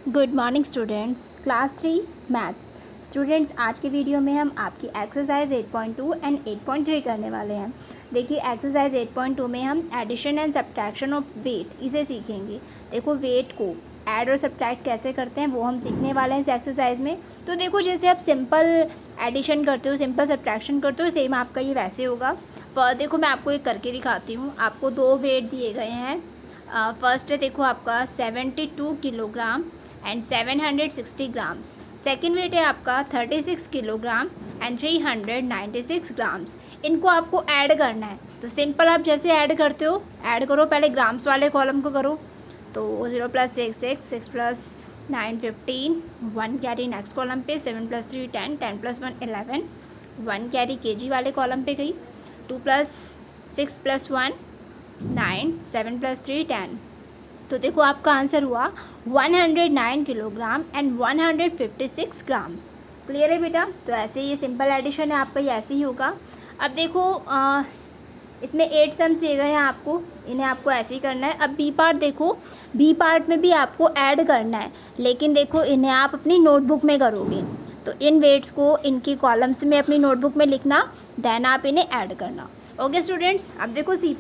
Good morning students, class 3 maths. Students, आज के video में हम आपकी एक्सरसाइज 8.2 एंड 8.3 करने वाले हैं। देखिए, एक्सरसाइज 8.2 में हम addition and subtraction of weight इसे सीखेंगे। देखो, वेट को ऐड और सब्ट्रैक्ट कैसे करते हैं वो हम सीखने वाले हैं इस एक्सरसाइज में। तो देखो, जैसे आप सिंपल एडिशन करते हो, सिंपल सब्ट्रैक्शन करते हो, सेम आपका ये वैसे होगा। देखो, मैं आपको एक करके दिखाती हूँ। आपको दो वेट दिए गए हैं। फर्स्ट है, देखो आपका 72 kilogram and 760 grams. Second weight है आपका 36 किलोग्राम एंड 396 ग्राम्स। इनको आपको ऐड करना है। तो सिंपल आप जैसे ऐड करते हो, ऐड करो। पहले ग्राम्स वाले कॉलम को करो। तो 0 + 6 6, 6 + 9 15, 1 कैरी नेक्स्ट कॉलम पे, 7 + 3 10, 10 + 1 11, 1 कैरी केजी वाले कॉलम पे गई। 2 + 6 + 1 9, 7 + 3 10। तो देखो, आपका आंसर हुआ 109 किलोग्राम एंड 156 ग्राम्स। क्लियर है बेटा? तो ऐसे ये सिंपल एडिशन है आपका, ये ऐसे ही होगा। अब देखो, इसमें 8 सम्स दिए गए हैं आपको, इन्हें आपको ऐसे ही करना है। अब बी पार्ट देखो, बी पार्ट में भी आपको ऐड करना है, लेकिन देखो इन्हें आप अपनी नोटबुक में करोगे। तो इन वेट्स को इनकी कॉलम्स में अपनी नोटबुक में लिखना, देन आप इन्हें ऐड करना। ओके स्टूडेंट्स, अब देखो सी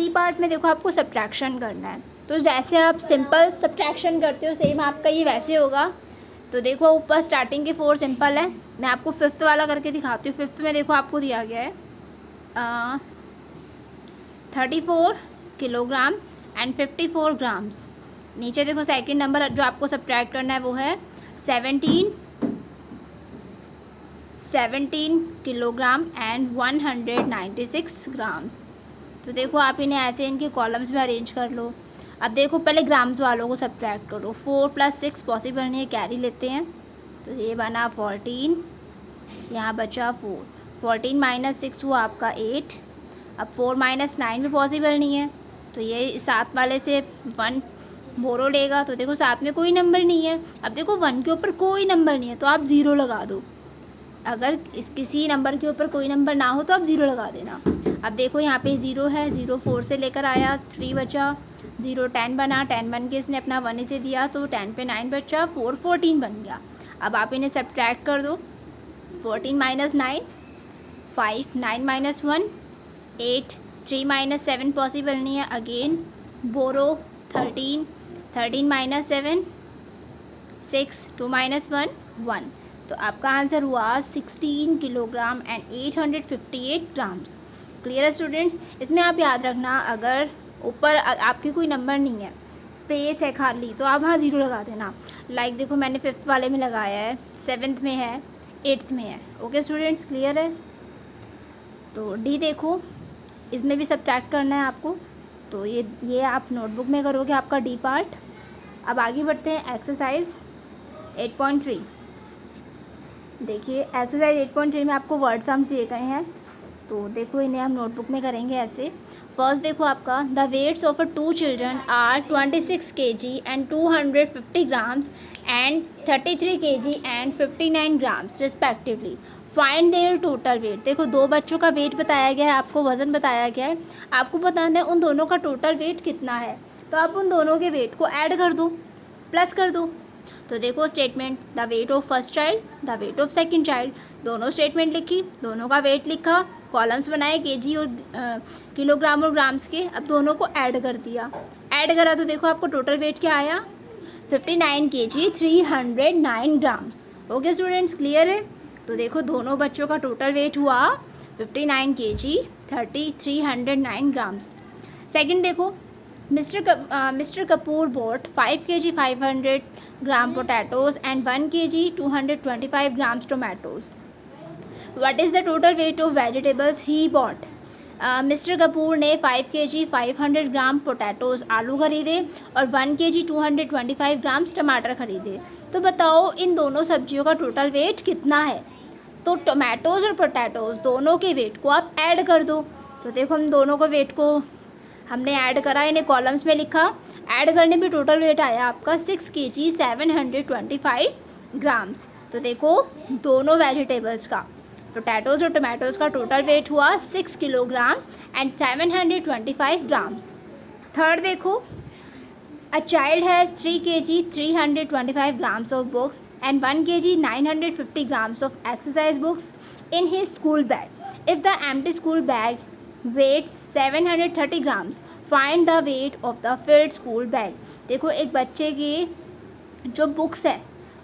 पार्ट में देखो आपको सब्ट्रैक्शन करना है। तो जैसे आप सिंपल सब्ट्रैक्शन करते हो, सेम आपका ये वैसे होगा। तो देखो, ऊपर स्टार्टिंग के 4 सिंपल है। मैं आपको फिफ्थ वाला करके दिखाती हूँ। फिफ्थ में देखो आपको दिया गया है 34 किलोग्राम एंड 54 ग्राम्स। नीचे देखो सेकंड नंबर जो आपको सब्ट्रैक्ट करना है वो है 17 किलोग्राम एंड 196 ग्राम्स। तो देखो, आप इन्हें ऐसे इनके कॉलम्स में अरेंज कर लो। अब देखो, पहले ग्राम्स वालों को सब्ट्रैक्ट करो। 4 + 6 पॉसिबल नहीं है, कैरी लेते हैं। तो ये बना 14, यहाँ बचा 4। 14 - 6 हुआ आपका 8। अब 4 - 9 भी पॉसिबल नहीं है, तो ये 7 वाले से 1 बोरो लेगा। तो देखो, 7 में कोई नंबर नहीं है। अब देखो, 1 के ऊपर कोई नंबर नहीं है, तो आप 0 लगा दो। अगर किसी नंबर के ऊपर कोई नंबर ना हो तो आप 0 लगा देना। अब देखो, यहाँ पे 0 है, 0 4 से लेकर आया, 3 बचा। 0 10 बना, 10 बन के इसने अपना 1 इसे दिया, तो 10 पे 9 बचा, 4 14 बन गया। अब आप इन्हें सब्ट्रैक्ट कर दो। 14 - 9 5, 9 - 1 8, 3 - 7 पॉसिबल नहीं है, अगेन बोरो 13, 13 - 7 6, 2 - 1 1। तो आपका आंसर हुआ 16 किलोग्राम एंड 858 ग्राम्स। क्लियर है स्टूडेंट्स? इसमें आप याद रखना, अगर ऊपर आपकी कोई नंबर नहीं है, स्पेस है खाली, तो आप वहाँ 0 लगा देना। लाइक देखो, मैंने 5th वाले में लगाया है, 7th में है, 8th में है। ओके स्टूडेंट्स, क्लियर है? तो डी देखो, इसमें भी सब्ट्रैक्ट करना है आपको। तो ये आप नोटबुक में करोगे, आपका डी पार्ट। अब आगे बढ़ते हैं एक्सरसाइज 8.3। देखिए, एक्सरसाइज 8.3 में आपको वर्ड सम्स दिए गए हैं। तो देखो, इन्हें हम नोटबुक में करेंगे ऐसे। फर्स्ट देखो आपका, the weights of 2 children are 26 kg and 250 grams and 33 kg and 59 grams respectively. Find their total weight. देखो, 2 बच्चों का वेट बताया गया है, आपको वज़न बताया गया है। आपको बताना है उन दोनों का टोटल वेट कितना है। तो आप उन दोनों के वेट को ऐड कर दो, प्लस कर दो। तो देखो statement, the weight of first child, the weight of second child. दोनों स्टेटमेंट लिखी, दोनों का वेट लिखा, कॉलम्स बनाए केजी और किलोग्राम और ग्राम्स के। अब दोनों को ऐड कर दिया। ऐड करा तो देखो, आपको टोटल वेट क्या आया? 59 kg 309 grams. Okay students, clear है? तो देखो, दोनों बच्चों का टोटल वेट हुआ 59 kg 309 ग्राम्स। सेकंड देखो, Mr. Kapoor bought 5 kg 500 gram potatoes and 1 kg 225 grams tomatoes. What is the total weight of vegetables he bought? Mister Kapoor ने 5 kg 500 ग्राम potatoes आलू खरीदे और 1 kg 225 ग्राम्स टमाटर खरीदे। तो बताओ, इन दोनों सब्जियों का टोटल वेट कितना है? तो टमाटोज़ और पोटैटोज़ दोनों के वेट को आप ऐड कर दो। तो देखो, हम दोनों को वेट को हमने ऐड करा, इन्हें कॉलम्स में लिखा। ऐड करने पे टोटल वेट आया आपका 6 kg 725 ग्राम्स। तो देखो, दोनों वेजिटेबल्स का, पोटैटोज़ और टमाटोज़ का टोटल वेट हुआ 6 किलोग्राम एंड 725 ग्राम्स। थर्ड देखो, A child has 3 kg 325 grams of books and 1 kg 950 grams of exercise books in his school bag. If the empty school bag weighs 730 grams, find the weight of the filled school bag. देखो एक बच्चे की जो books है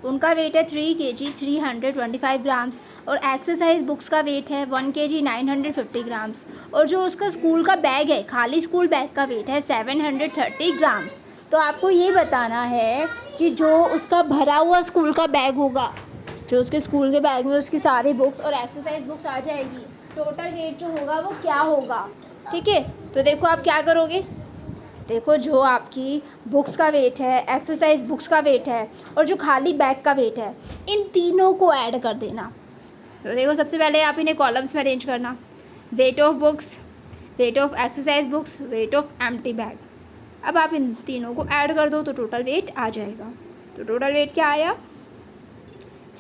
उनका wait है 3 kg 325 grams और exercise books का वेट है 1 kg 950 ग्राम्स और जो उसका स्कूल का बैग है खाली स्कूल बैग का वेट है 730 ग्राम्स। तो आपको ये बताना है कि जो उसका भरा हुआ स्कूल का बैग होगा, जो उसके स्कूल के बैग में उसकी सारी बुक्स और एक्सरसाइज बुक्स आ जाएगी, टोटल वेट जो होगा वो क्या होगा। ठीक है, तो देखो आप क्या करोगे, देखो जो आपकी बुक्स का वेट है, एक्सरसाइज बुक्स का वेट है और जो खाली बैग का वेट है, इन तीनों को ऐड कर देना। तो देखो सबसे पहले आप इन्हें कॉलम्स में अरेंज करना, weight of books, weight of exercise books, weight of empty bag. अब आप इन तीनों को ऐड कर दो तो टोटल वेट आ जाएगा। तो टोटल वेट क्या आया,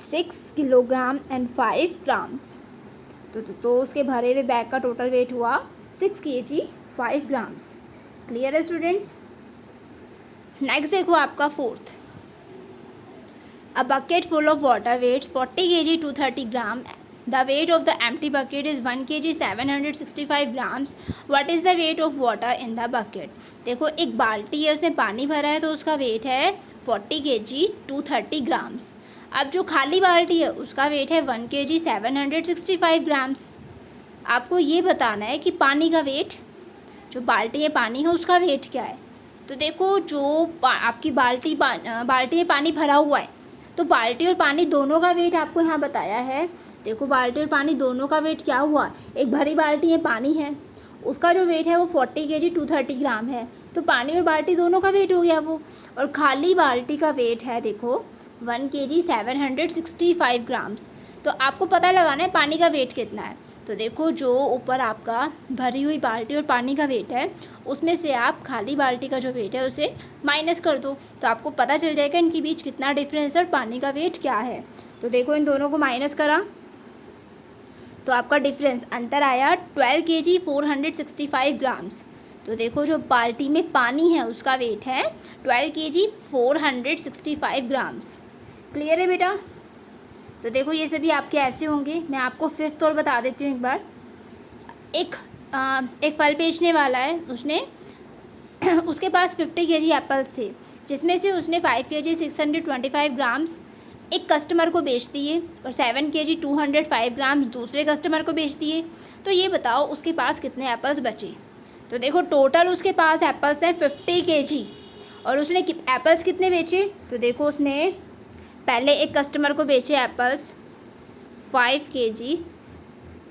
6 किलोग्राम एंड 5 ग्राम्स। तो उसके भरे हुए बैग का टोटल वेट हुआ 6 kg 5 ग्राम्स। क्लियर है स्टूडेंट्स। नेक्स्ट देखो आपका fourth, a bucket full of water weights 40 kg 230 gram. The weight of the empty bucket is 1 kg 765 grams. What is the weight of water in the bucket. देखो एक बाल्टी है, उसने पानी भरा है तो उसका वेट है 40 kg 230 ग्राम्स। अब जो खाली बाल्टी है उसका वेट है 1 kg 765 ग्राम्स। आपको ये बताना है कि पानी का वेट, जो बाल्टी में पानी है उसका वेट क्या है। तो देखो जो आपकी बाल्टी में पानी भरा हुआ है तो बाल्टी और पानी दोनों का वेट आपको यहाँ बताया है। देखो बाल्टी और पानी दोनों का वेट क्या हुआ, एक भरी बाल्टी में पानी है उसका जो वेट है वो 40 kg 230 ग्राम है, तो पानी और बाल्टी दोनों का वेट हो गया वो। और खाली बाल्टी का वेट है देखो 1 kg 765 ग्राम्स। तो आपको पता लगाना है पानी का वेट कितना है। तो देखो जो ऊपर आपका भरी हुई बाल्टी और पानी का वेट है उसमें से आप खाली बाल्टी का जो वेट है उसे माइनस कर दो तो आपको पता चल जाएगा इनके बीच कितना डिफरेंस है और पानी का वेट क्या है। तो देखो इन दोनों को माइनस करा तो आपका डिफरेंस अंतर आया 12 kg 465 ग्राम्स। तो देखो जो बाल्टी में पानी है उसका वेट है 12 kg 465 ग्राम्स। क्लियर है बेटा। तो देखो ये सभी आपके ऐसे होंगे। मैं आपको फिफ्थ और बता देती हूँ एक बार। एक फल बेचने वाला है, उसने उसके पास 50 kg एप्पल्स थे जिसमें से उसने 5 kg 625 ग्राम्स एक कस्टमर को बेच दिए और 7 kg 205 ग्राम्स दूसरे कस्टमर को बेच दिए। तो ये बताओ उसके पास कितने एप्पल्स बचे। तो देखो टोटल उसके पास एप्पल्स हैं 50 kg और उसने एप्पल्स कितने बेचे। तो देखो उसने पहले एक कस्टमर को बेचे एप्पल्स 5 kg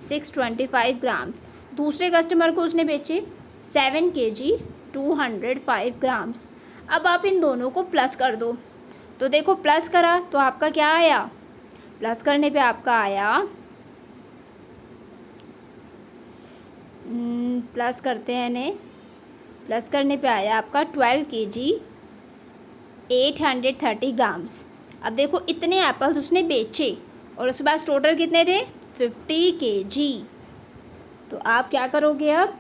625 ग्राम्स, दूसरे कस्टमर को उसने बेचे 7 kg 205 ग्राम्स। अब आप इन दोनों को प्लस कर दो। तो देखो प्लस करा तो आपका क्या आया, प्लस करने पे आपका आया प्लस करते हैं इन्हें, प्लस करने पे आया आपका 12 kg 830 ग्राम्स। अब देखो इतने एप्पल्स उसने बेचे और उसके पास टोटल कितने थे 50 kg। तो आप क्या करोगे अब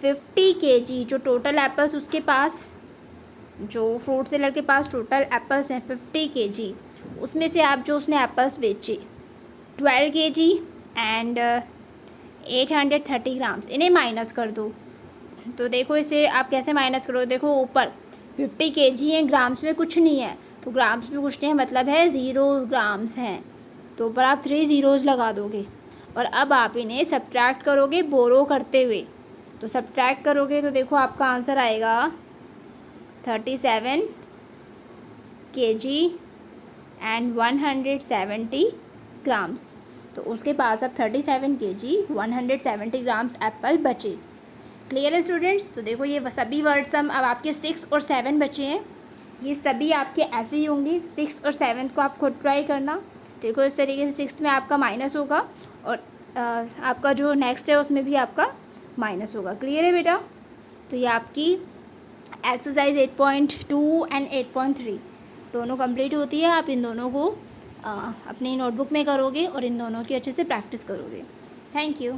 50 kg जो टोटल एप्पल्स उसके पास, जो फ्रूट सेलर के पास टोटल एप्पल्स हैं 50 kg, उसमें से आप जो उसने एप्पल्स बेचे 12 kg एंड 830 ग्राम्स, इन्हें माइनस कर दो। तो देखो इसे आप कैसे माइनस करो, देखो ऊपर 50 kg हैं, ग्राम्स में कुछ नहीं है, तो ग्राम्स में कुछ नहीं है मतलब है 0 ग्राम्स हैं, तो ऊपर आप 3 zeros लगा दोगे। और अब आप इन्हें सब्ट्रैक्ट करोगे बोरो करते हुए। तो सब्ट्रैक्ट करोगे तो देखो आपका आंसर आएगा 37 kg एंड 170 ग्राम्स। तो उसके पास अब 37 kg 170 ग्राम्स एप्पल बचे। क्लियर है स्टूडेंट्स। तो देखो ये सभी वर्ड सम अब आपके 6 और 7 बचे हैं, ये सभी आपके ऐसे ही होंगे। 6 और 7 को आप खुद ट्राई करना। देखो इस तरीके से 6 में आपका माइनस होगा और आपका जो नेक्स्ट है उसमें भी आपका माइनस होगा। क्लियर है बेटा। तो ये आपकी एक्सरसाइज 8.2 एंड 8.3 दोनों कंप्लीट होती है। आप इन दोनों को अपनी नोटबुक में करोगे और इन दोनों की अच्छे से प्रैक्टिस करोगे। Thank you.